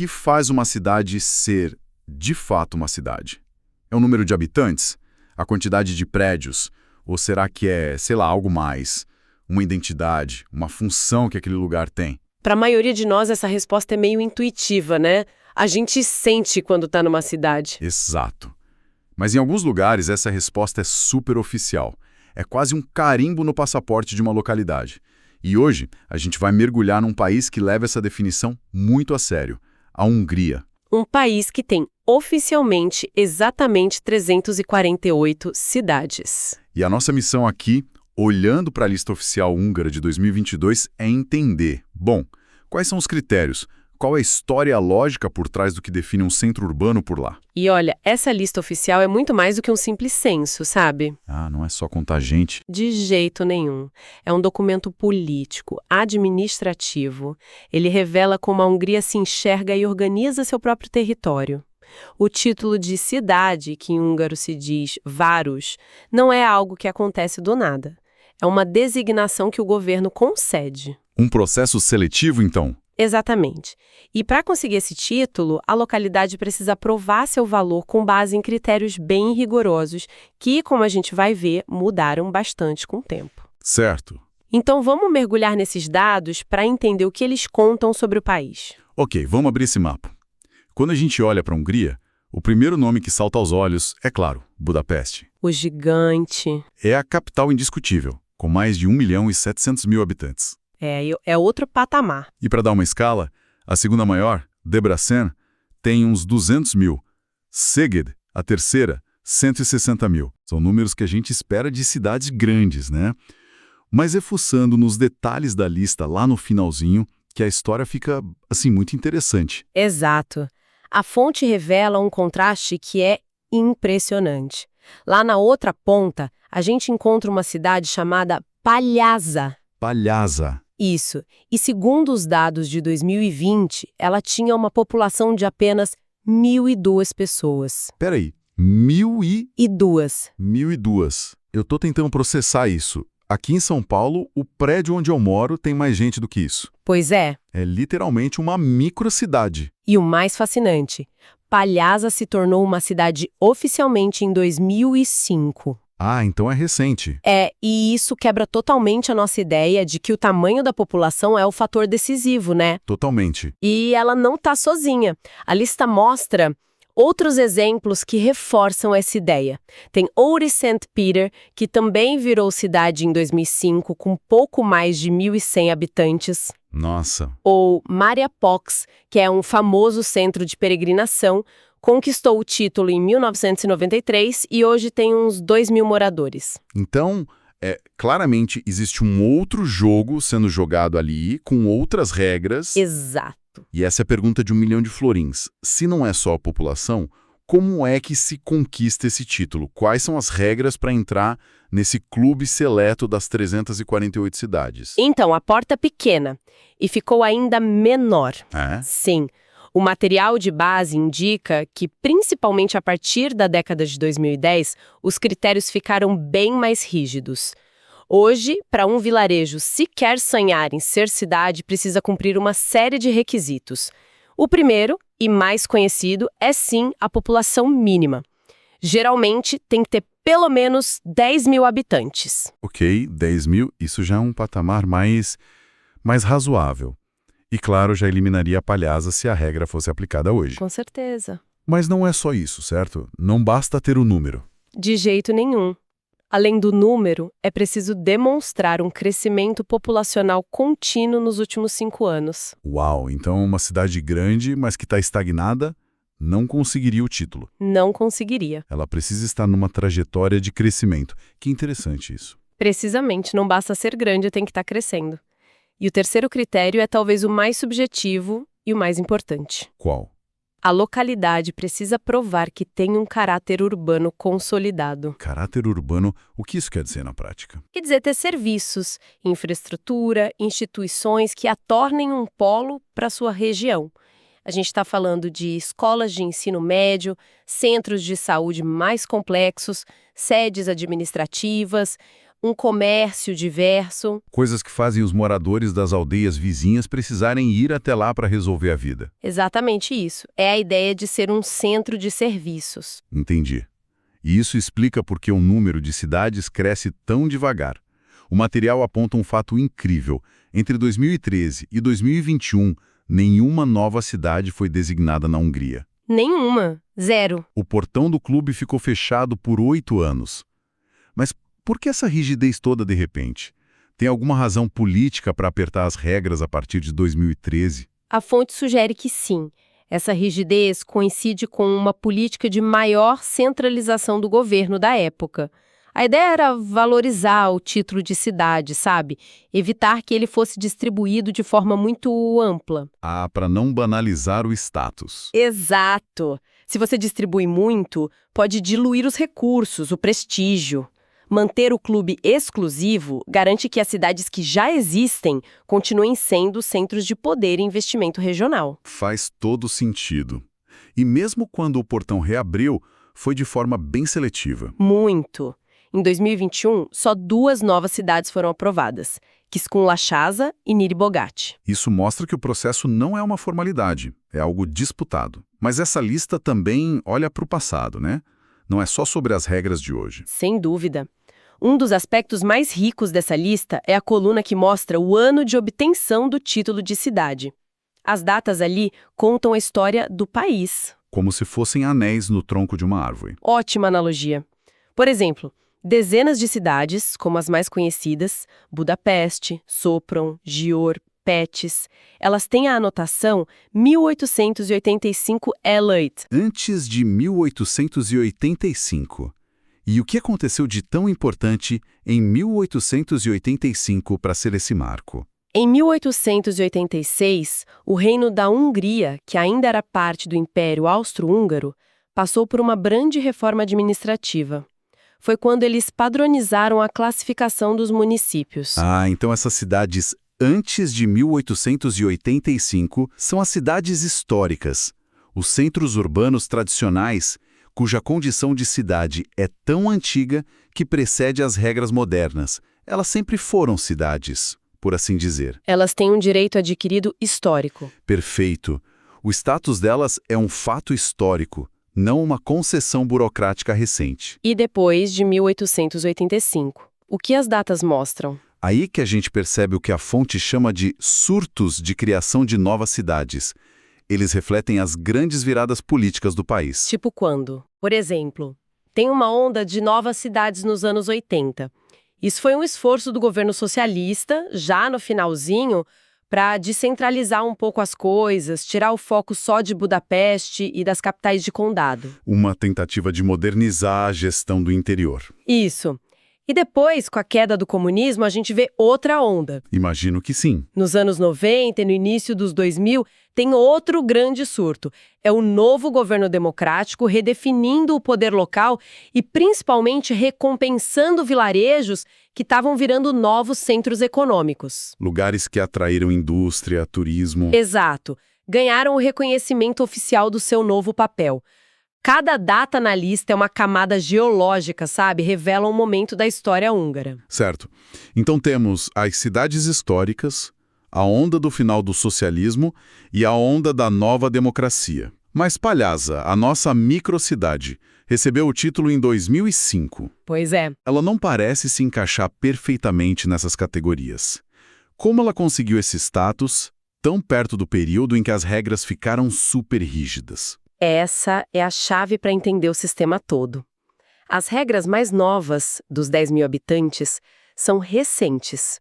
que faz uma cidade ser, de fato, uma cidade? É o número de habitantes? A quantidade de prédios? Ou será que é, sei lá, algo mais? Uma identidade, uma função que aquele lugar tem? Para a maioria de nós, essa resposta é meio intuitiva, né? A gente sente quando está numa cidade. Exato. Mas em alguns lugares essa resposta é super oficial. É quase um carimbo no passaporte de uma localidade. E hoje a gente vai mergulhar num país que leva essa definição muito a sério, a Hungria. Um país que tem oficialmente exatamente 348 cidades. E a nossa missão aqui, olhando para a lista oficial húngara de 2022, é entender, bom, quais são os critérios, qual é a história lógica por trás do que define um centro urbano por lá. E olha, essa lista oficial é muito mais do que um simples censo, sabe? Ah, não é só contar gente. De jeito nenhum. É um documento político, administrativo. Ele revela como a Hungria se enxerga e organiza seu próprio território. O título de cidade, que em húngaro se diz város, não é algo que acontece do nada. É uma designação que o governo concede. Um processo seletivo, então? Exatamente. E para conseguir esse título, a localidade precisa provar seu valor com base em critérios bem rigorosos, que, como a gente vai ver, mudaram bastante com o tempo. Certo. Então vamos mergulhar nesses dados para entender o que eles contam sobre o país. Ok, vamos abrir esse mapa. Quando a gente olha para a Hungria, o primeiro nome que salta aos olhos é, claro, Budapeste. O gigante. É a capital indiscutível, com mais de 1.700.000 habitantes. É outro patamar. E para dar uma escala, a segunda maior, Debrecen, tem uns 200.000. Szeged, a terceira, 160.000. São números que a gente espera de cidades grandes, né? Mas é fuçando nos detalhes da lista lá no finalzinho que a história fica, assim, muito interessante. Exato. A fonte revela um contraste que é impressionante. Lá na outra ponta, a gente encontra uma cidade chamada Palhaça. Palhaça. Isso. E segundo os dados de 2020, ela tinha uma população de apenas 1.002 pessoas. Peraí, 1.002. 1.002. Eu tô tentando processar isso. Aqui em São Paulo, o prédio onde eu moro tem mais gente do que isso. Pois é. É literalmente uma microcidade. E o mais fascinante, Palhaça se tornou uma cidade oficialmente em 2005. Ah, então é recente. E isso quebra totalmente a nossa ideia de que o tamanho da população é o fator decisivo, né? Totalmente. E ela não está sozinha. A lista mostra outros exemplos que reforçam essa ideia. Tem Ouro St. Peter, que também virou cidade em 2005, com pouco mais de 1.100 habitantes. Nossa. Ou Mariapox, que é um famoso centro de peregrinação, conquistou o título em 1993 e hoje tem uns 2.000 moradores. Então, claramente existe um outro jogo sendo jogado ali, com outras regras. Exato. E essa é a pergunta de 1 milhão de florins. Se não é só a população, como é que se conquista esse título? Quais são as regras para entrar nesse clube seleto das 348 cidades? Então, a porta é pequena e ficou ainda menor. É? Sim. O material de base indica que, principalmente a partir da década de 2010, os critérios ficaram bem mais rígidos. Hoje, para um vilarejo sequer sonhar em ser cidade, precisa cumprir uma série de requisitos. O primeiro, e mais conhecido, é sim a população mínima. Geralmente, tem que ter pelo menos 10.000 habitantes. Ok, 10.000, isso já é um patamar mais razoável. E, claro, já eliminaria a Palhaça se a regra fosse aplicada hoje. Com certeza. Mas não é só isso, certo? Não basta ter o número. De jeito nenhum. Além do número, é preciso demonstrar um crescimento populacional contínuo nos últimos 5 anos. Uau, então uma cidade grande, mas que está estagnada, não conseguiria o título. Não conseguiria. Ela precisa estar numa trajetória de crescimento. Que interessante isso. Precisamente, não basta ser grande, tem que estar crescendo. E o terceiro critério é talvez o mais subjetivo e o mais importante. Qual? A localidade precisa provar que tem um caráter urbano consolidado. Caráter urbano, o que isso quer dizer na prática? Quer dizer, ter serviços, infraestrutura, instituições que a tornem um polo para sua região. A gente está falando de escolas de ensino médio, centros de saúde mais complexos, sedes administrativas, um comércio diverso. Coisas que fazem os moradores das aldeias vizinhas precisarem ir até lá para resolver a vida. Exatamente isso. É a ideia de ser um centro de serviços. Entendi. E isso explica por que o número de cidades cresce tão devagar. O material aponta um fato incrível. Entre 2013 e 2021, nenhuma nova cidade foi designada na Hungria. Nenhuma. Zero. O portão do clube ficou fechado por 8 anos. Mas por que essa rigidez toda de repente? Tem alguma razão política para apertar as regras a partir de 2013? A fonte sugere que sim. Essa rigidez coincide com uma política de maior centralização do governo da época. A ideia era valorizar o título de cidade, sabe? Evitar que ele fosse distribuído de forma muito ampla. Ah, para não banalizar o status. Exato. Se você distribui muito, pode diluir os recursos, o prestígio. Manter o clube exclusivo garante que as cidades que já existem continuem sendo centros de poder e investimento regional. Faz todo sentido. E mesmo quando o portão reabriu, foi de forma bem seletiva. Muito. Em 2021, só 2 novas cidades foram aprovadas, Kiskunlachasa e Niribogati. Isso mostra que o processo não é uma formalidade, é algo disputado. Mas essa lista também olha para o passado, né? Não é só sobre as regras de hoje. Sem dúvida. Um dos aspectos mais ricos dessa lista é a coluna que mostra o ano de obtenção do título de cidade. As datas ali contam a história do país. Como se fossem anéis no tronco de uma árvore. Ótima analogia. Por exemplo, dezenas de cidades, como as mais conhecidas, Budapeste, Sopron, Győr, Pécs, elas têm a anotação 1885 Elite. Antes de 1885. E o que aconteceu de tão importante em 1885 para ser esse marco? Em 1886, o Reino da Hungria, que ainda era parte do Império Austro-Húngaro, passou por uma grande reforma administrativa. Foi quando eles padronizaram a classificação dos municípios. Ah, então essas cidades antes de 1885 são as cidades históricas, os centros urbanos tradicionais, cuja condição de cidade é tão antiga que precede as regras modernas. Elas sempre foram cidades, por assim dizer. Elas têm um direito adquirido histórico. Perfeito. O status delas é um fato histórico, não uma concessão burocrática recente. E depois de 1885. O que as datas mostram? Aí que a gente percebe o que a fonte chama de surtos de criação de novas cidades. Eles refletem as grandes viradas políticas do país. Tipo quando? Por exemplo, tem uma onda de novas cidades nos anos 80. Isso foi um esforço do governo socialista, já no finalzinho, para descentralizar um pouco as coisas, tirar o foco só de Budapeste e das capitais de condado. Uma tentativa de modernizar a gestão do interior. Isso. E depois, com a queda do comunismo, a gente vê outra onda. Imagino que sim. Nos anos 90 e no início dos 2000, tem outro grande surto. É o novo governo democrático redefinindo o poder local e principalmente recompensando vilarejos que estavam virando novos centros econômicos. Lugares que atraíram indústria, turismo. Exato. Ganharam o reconhecimento oficial do seu novo papel. Cada data na lista é uma camada geológica, sabe? Revela um momento da história húngara. Certo. Então temos as cidades históricas, a onda do final do socialismo e a onda da nova democracia. Mas Palhasa, a nossa microcidade, recebeu o título em 2005. Pois é. Ela não parece se encaixar perfeitamente nessas categorias. Como ela conseguiu esse status tão perto do período em que as regras ficaram super rígidas? Essa é a chave para entender o sistema todo. As regras mais novas dos 10 mil habitantes são recentes.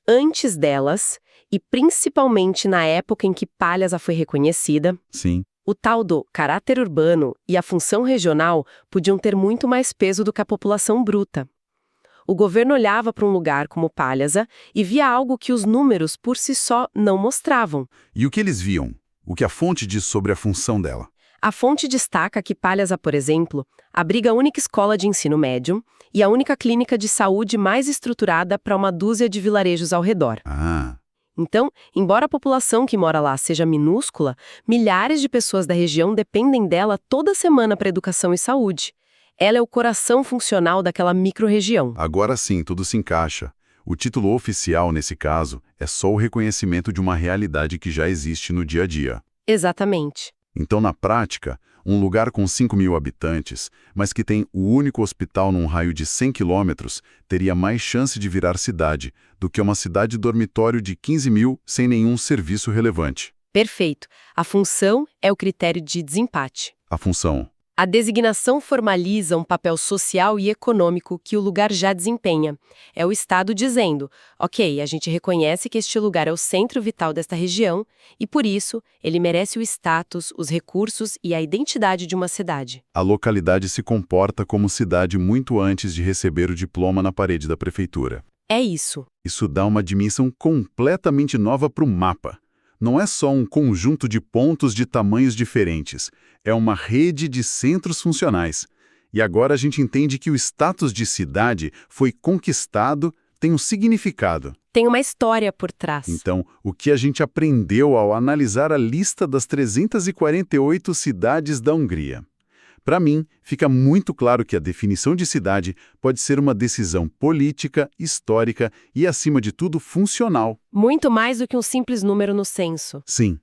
Antes delas, e principalmente na época em que Palhasa foi reconhecida, Sim. o tal do caráter urbano e a função regional podiam ter muito mais peso do que a população bruta. O governo olhava para um lugar como Palhasa e via algo que os números por si só não mostravam. E o que eles viam? O que a fonte diz sobre a função dela? A fonte destaca que Palhasa, por exemplo, abriga a única escola de ensino médio e a única clínica de saúde mais estruturada para uma dúzia de vilarejos ao redor. Ah, Então, embora a população que mora lá seja minúscula, milhares de pessoas da região dependem dela toda semana para educação e saúde. Ela é o coração funcional daquela microrregião. Agora sim, tudo se encaixa. O título oficial, nesse caso, é só o reconhecimento de uma realidade que já existe no dia a dia. Exatamente. Então, na prática, um lugar com 5.000 habitantes, mas que tem o único hospital num raio de 100 quilômetros, teria mais chance de virar cidade do que uma cidade dormitório de 15.000 sem nenhum serviço relevante. Perfeito. A função é o critério de desempate. A função. A designação formaliza um papel social e econômico que o lugar já desempenha. É o Estado dizendo, ok, a gente reconhece que este lugar é o centro vital desta região e, por isso, ele merece o status, os recursos e a identidade de uma cidade. A localidade se comporta como cidade muito antes de receber o diploma na parede da prefeitura. É isso. Isso dá uma dimensão completamente nova para o mapa. Não é só um conjunto de pontos de tamanhos diferentes, é uma rede de centros funcionais. E agora a gente entende que o status de cidade foi conquistado, tem um significado. Tem uma história por trás. Então, o que a gente aprendeu ao analisar a lista das 348 cidades da Hungria? Para mim, fica muito claro que a definição de cidade pode ser uma decisão política, histórica e, acima de tudo, funcional. Muito mais do que um simples número no censo. Sim,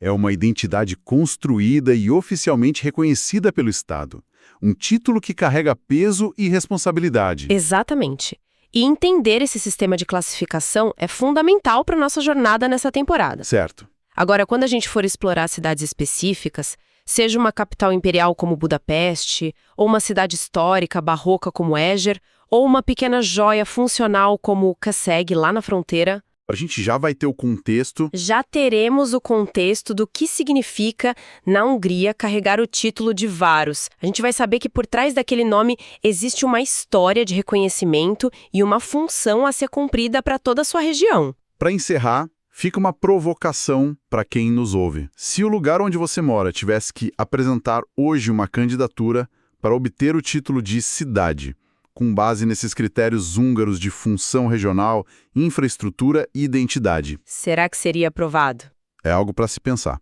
é uma identidade construída e oficialmente reconhecida pelo Estado. Um título que carrega peso e responsabilidade. Exatamente. E entender esse sistema de classificação é fundamental para a nossa jornada nessa temporada. Certo. Agora, quando a gente for explorar cidades específicas, seja uma capital imperial como Budapeste, ou uma cidade histórica barroca como Eger, ou uma pequena joia funcional como Keszeg, lá na fronteira, A gente já vai ter o contexto. já teremos o contexto do que significa, na Hungria, carregar o título de Város. A gente vai saber que por trás daquele nome existe uma história de reconhecimento e uma função a ser cumprida para toda a sua região. Para encerrar, fica uma provocação para quem nos ouve. Se o lugar onde você mora tivesse que apresentar hoje uma candidatura para obter o título de cidade, com base nesses critérios húngaros de função regional, infraestrutura e identidade, Será que seria aprovado? é algo para se pensar.